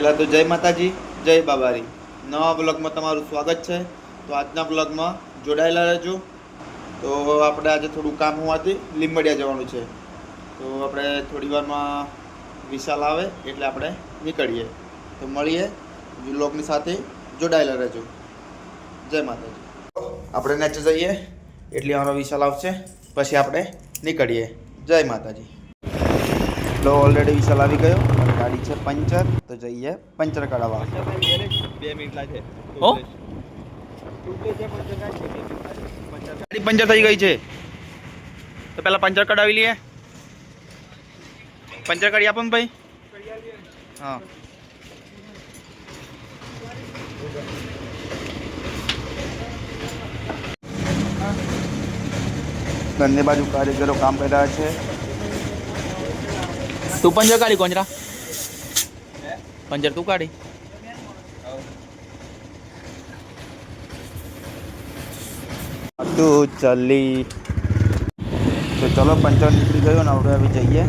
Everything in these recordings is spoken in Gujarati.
પહેલાં તો જય માતાજી, જય બાબારી. નવા બ્લોગમાં તમારું સ્વાગત છે. તો આજના બ્લોગમાં જોડાયેલા રહેજો. તો આપણે આજે થોડું કામ હોવાથી લીંબડિયા જવાનું છે. તો આપણે થોડી વારમાં વિશાલ આવે એટલે આપણે નીકળીએ. તો મળીએ બ્લોગની સાથે જોડાયેલા રહેજો. જય માતાજી. આપણે નીચે જઈએ એટલે અમારો વિશાલ આવશે, પછી આપણે નીકળીએ. જય માતાજી. તો ઓલરેડી વિશાલ આવી ગયો અને ગાડી છે પંચર, તો જઈએ પંચર કરાવવા. 2 મિનિટ લાગે. ગાડી પંચર થઈ ગઈ છે, તો પહેલા પંચર કઢાવી લઈએ. પંચર કરી આપો ને ભાઈ. હા, બંને બાજુ કારીગરો કામ કરી રહ્યા છે. તું પંચર કાઢી કોંજરા, પંચર તું કાઢી. તું ચલી. તો ચલો પંચર નીકળી ગયો ને આપણે હવે જઈએ.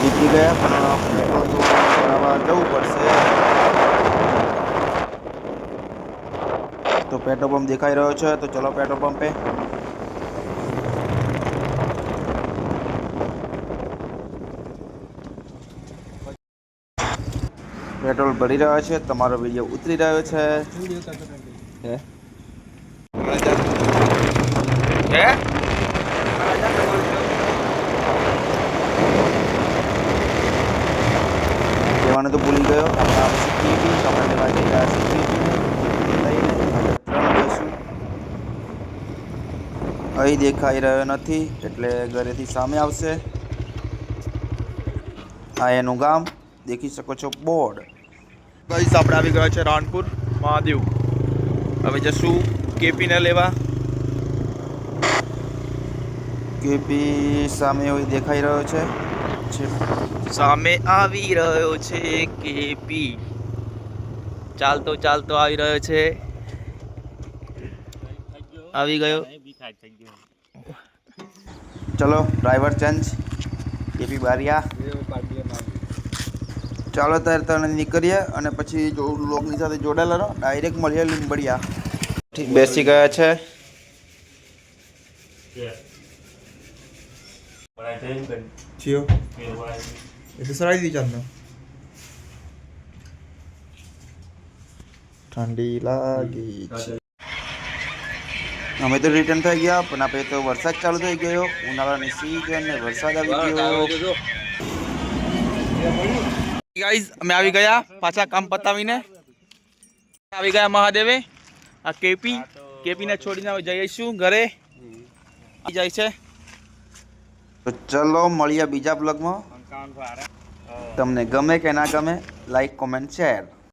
નીકળી ગયા પણ જવું પડશે. તો પેટ્રોલ પંપ દેખાઈ રહ્યો છે, તો ચલો પેટ્રોલ પંપે. પેટ્રોલ ભરી રહ્યો છે, તમારો વિડીયો ઉતરી રહ્યો છે. કહેવાનું તો ભૂલી ગયો. અહીં દેખાઈ રહ્યો નથી એટલે ઘરેથી સામે આવશે. આ એનું ગામ દેખી શકો છો, બોર્ડ. ગાઈસ આપણે આવી ગયા છે રાણપુર મહાદેવ. હવે જશું કેપીને લેવા. કેપી સામે હોય દેખાઈ રહ્યો છે. સામે આવી રહ્યો છે કેપી, ચાલતો ચાલતો આવી રહ્યો છે. આવી ગયો. ચલો ડ્રાઈવર ચેન્જ. કેપી બારિયા. ચાલો ત્યારે તને નીકળીએ અને પછી જો લોગની સાથે જોડાયેલા રહો. ડાયરેક્ટ મળીએ લીંબડિયા. ઠીક, બેસી ગયા છે. ઠંડી લાગી છે. અમે તો રિટર્ન થઈ ગયા, પણ આપણે તો વરસાદ ચાલુ થઈ ગયો. ઉનાળાની સીઝન ને વરસાદ આવી ગયો. ગાઈઝ અમે આવી ગયા પાછા કામ પતાવીને. આવી ગયા મહાદેવે. આ કેપીને છોડીને જઈશું ઘરે. જાય છે. તો ચલો મળીએ બીજા બ્લોગમાં. તમને ગમે કે ના ગમે, લાઈક, કોમેન્ટ, શેર.